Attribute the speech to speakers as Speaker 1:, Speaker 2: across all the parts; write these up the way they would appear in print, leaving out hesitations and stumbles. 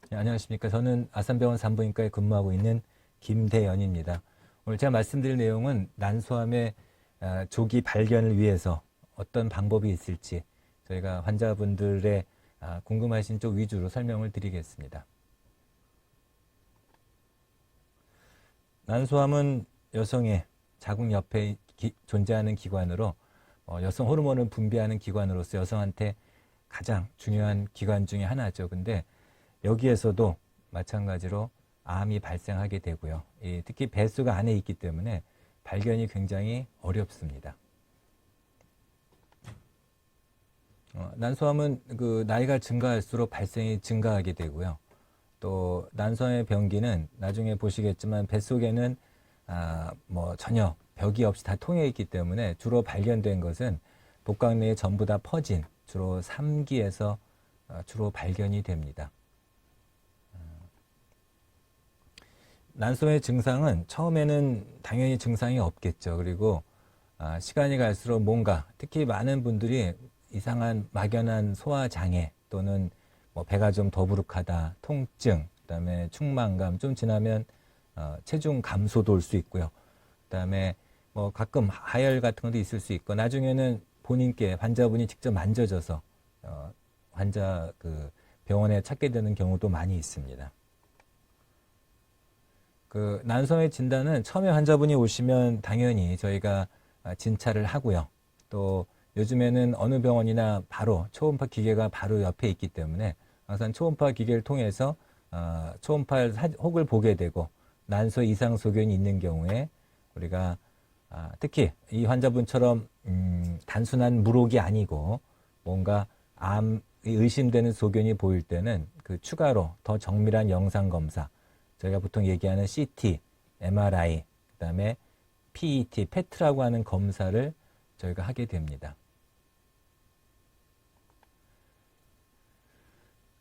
Speaker 1: 네, 안녕하십니까. 저는 아산병원 산부인과에 근무하고 있는 김대연입니다. 오늘 제가 말씀드릴 내용은 난소암의 조기 발견을 위해서 어떤 방법이 있을지 저희가 환자분들의 궁금하신 쪽 위주로 설명을 드리겠습니다. 난소암은 여성의 자궁 옆에 존재하는 기관으로 여성 호르몬을 분비하는 기관으로서 여성한테 가장 중요한 기관 중에 하나죠. 근데 여기에서도 마찬가지로 암이 발생하게 되고요. 특히 뱃속 안에 있기 때문에 발견이 굉장히 어렵습니다. 난소암은 나이가 증가할수록 발생이 증가하게 되고요. 또 난소암의 병기는 나중에 보시겠지만 뱃속에는 전혀 벽이 없이 다 통해 있기 때문에 주로 발견된 것은 복강 내에 전부 다 퍼진 주로 3기에서 주로 발견이 됩니다. 난소의 증상은 처음에는 당연히 증상이 없겠죠. 그리고 시간이 갈수록 뭔가 특히 많은 분들이 이상한 막연한 소화장애 또는 배가 좀 더부룩하다, 통증, 그다음에 충만감, 좀 지나면 체중 감소도 올 수 있고요. 그다음에 가끔 하열 같은 것도 있을 수 있고 나중에는 본인께 환자분이 직접 만져져서 환자 병원에 찾게 되는 경우도 많이 있습니다. 난소암의 진단은 처음에 환자분이 오시면 당연히 저희가 진찰을 하고요. 또 요즘에는 어느 병원이나 바로 초음파 기계가 바로 옆에 있기 때문에 항상 초음파 기계를 통해서 초음파 혹을 보게 되고 난소 이상 소견이 있는 경우에 우리가 특히 이 환자분처럼 단순한 물혹이 아니고 뭔가 암이 의심되는 소견이 보일 때는 추가로 더 정밀한 영상 검사, 저희가 보통 얘기하는 CT, MRI, 그다음에 PET, PET라고 하는 검사를 저희가 하게 됩니다.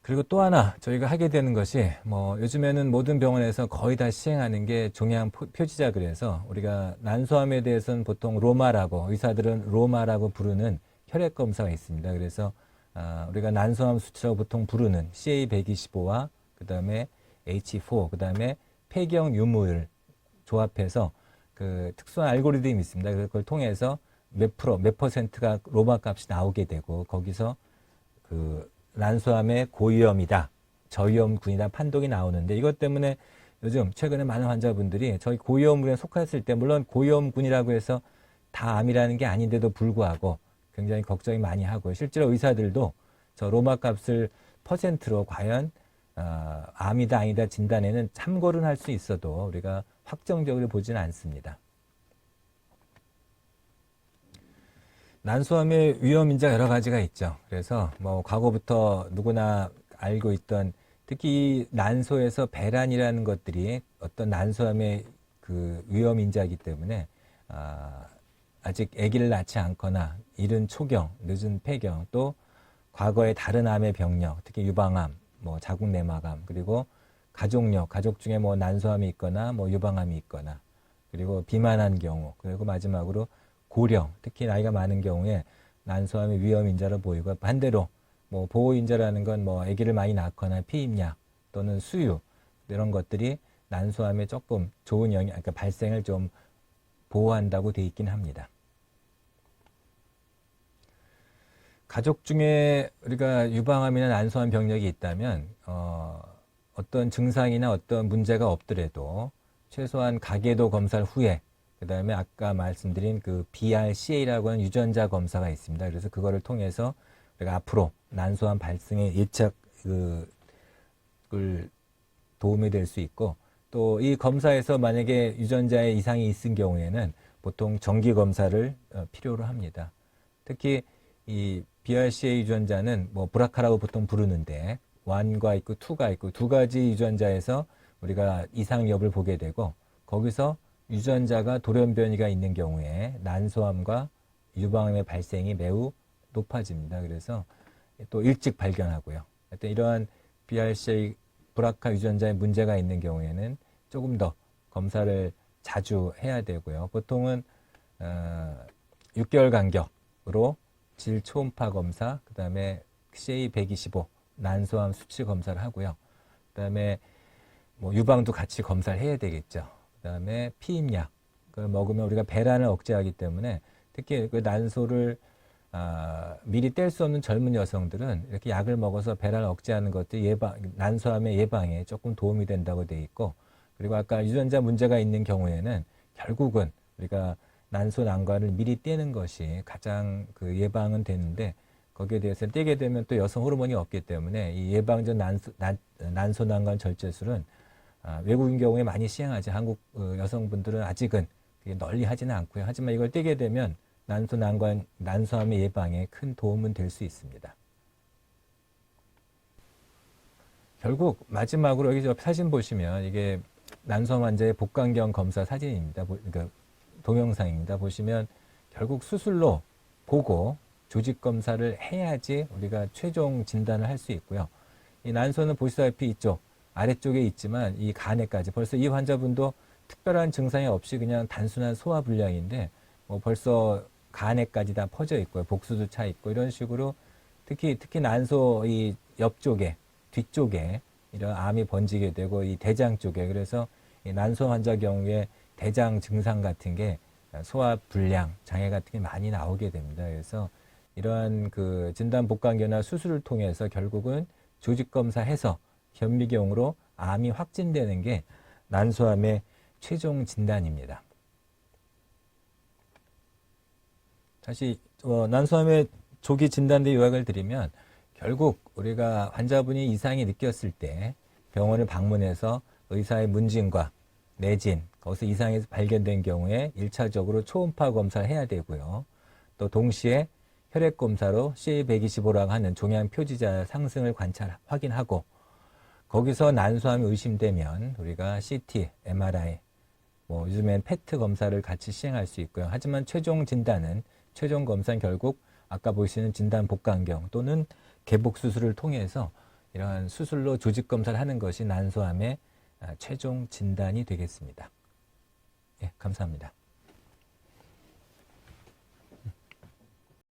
Speaker 1: 그리고 또 하나 저희가 하게 되는 것이 요즘에는 모든 병원에서 거의 다 시행하는 게 종양 표지자, 그래서 우리가 난소암에 대해서는 보통 로마라고, 의사들은 로마라고 부르는 혈액 검사가 있습니다. 그래서 우리가 난소암 수치라고 보통 부르는 CA125와 그다음에 H4, 그다음에 폐경 유무를 조합해서 특수한 알고리즘이 있습니다. 그걸 통해서 몇 퍼센트가 로마 값이 나오게 되고 거기서 난소암의 고위험이다, 저위험군이다 판독이 나오는데, 이것 때문에 요즘 최근에 많은 환자분들이 저희 고위험군에 속했을 때, 물론 고위험군이라고 해서 다 암이라는 게 아닌데도 불구하고 굉장히 걱정이 많이 하고, 실제로 의사들도 저 로마 값을 퍼센트로 과연 암이다 아니다 진단에는 참고는 할 수 있어도 우리가 확정적으로 보지는 않습니다. 난소암의 위험 인자가 여러 가지가 있죠. 그래서 과거부터 누구나 알고 있던, 특히 난소에서 배란이라는 것들이 어떤 난소암의 위험 인자이기 때문에 아직 아기를 낳지 않거나 이른 초경, 늦은 폐경, 또 과거의 다른 암의 병력, 특히 유방암, 자궁 내막암, 그리고 가족 중에 난소암이 있거나 유방암이 있거나, 그리고 비만한 경우, 그리고 마지막으로 고령, 특히 나이가 많은 경우에 난소암의 위험 인자로 보이고, 반대로 보호 인자라는 건 아기를 많이 낳거나 피임약 또는 수유, 이런 것들이 난소암에 조금 좋은 영향, 그러니까 발생을 좀 보호한다고 돼 있긴 합니다. 가족 중에 우리가 유방암이나 난소암 병력이 있다면 어떤 증상이나 어떤 문제가 없더라도 최소한 가계도 검사를 후에, 그 다음에 아까 말씀드린 BRCA라고 하는 유전자 검사가 있습니다. 그래서 그거를 통해서 우리가 앞으로 난소암 발생의 예측 도움이 될 수 있고, 또 이 검사에서 만약에 유전자에 이상이 있은 경우에는 보통 정기 검사를 필요로 합니다. 특히 이 BRCA 유전자는 브라카라고 보통 부르는데 1과 있고 2가 있고 두 가지 유전자에서 우리가 이상 여부를 보게 되고, 거기서 유전자가 돌연변이가 있는 경우에 난소암과 유방암의 발생이 매우 높아집니다. 그래서 또 일찍 발견하고요. 하여튼 이러한 BRCA 브라카 유전자에 문제가 있는 경우에는 조금 더 검사를 자주 해야 되고요. 보통은 6개월 간격으로 질 초음파 검사, 그 다음에 CA125 난소암 수치 검사를 하고요. 그다음에 뭐 유방도 같이 검사를 해야 되겠죠. 그다음에 피임약 그 먹으면 우리가 배란을 억제하기 때문에 특히 그 난소를 미리 뗄 수 없는 젊은 여성들은 이렇게 약을 먹어서 배란을 억제하는 것도 난소암의 예방에 조금 도움이 된다고 돼 있고, 그리고 아까 유전자 문제가 있는 경우에는 결국은 우리가 난소 난관을 미리 떼는 것이 가장 그 예방은 되는데, 거기에 대해서 떼게 되면 또 여성 호르몬이 없기 때문에 이 예방전 난소 난관 절제술은 외국인 경우에 많이 시행하지 한국 여성분들은 아직은 널리 하지는 않고요. 하지만 이걸 떼게 되면 난소 난관, 난소암의 예방에 큰 도움은 될 수 있습니다. 결국 마지막으로 여기 사진 보시면 이게 난소암 환자의 복강경 검사 사진입니다. 그러니까 동영상입니다. 보시면 결국 수술로 보고 조직 검사를 해야지 우리가 최종 진단을 할 수 있고요. 이 난소는 보시다시피 이쪽 아래쪽에 있지만 이 간에까지 벌써 이 환자분도 특별한 증상이 없이 그냥 단순한 소화불량인데 뭐 벌써 간에까지 다 퍼져 있고요. 복수도 차 있고 이런 식으로 특히 난소 이 옆쪽에 뒤쪽에 이런 암이 번지게 되고 이 대장 쪽에, 그래서 이 난소 환자 경우에 대장 증상 같은 게 소화불량 장애 같은 게 많이 나오게 됩니다. 그래서 이러한 그 진단 복강경이나 수술을 통해서 결국은 조직 검사해서 현미경으로 암이 확진되는 게 난소암의 최종 진단입니다. 다시 난소암의 조기 진단대 요약을 드리면 결국 우리가 환자분이 이상이 느꼈을 때 병원을 방문해서 의사의 문진과 내진 거기서 이상이 발견된 경우에 1차적으로 초음파 검사를 해야 되고요. 또 동시에 혈액 검사로 CA125라고 하는 종양 표지자 상승을 확인하고, 거기서 난소암이 의심되면 우리가 CT, MRI, 뭐 요즘엔 페트 검사를 같이 시행할 수 있고요. 하지만 최종 진단은 최종 검사는 결국 아까 보시는 진단 복강경 또는 개복 수술을 통해서 이러한 수술로 조직 검사를 하는 것이 난소암의 최종 진단이 되겠습니다. 예, 감사합니다.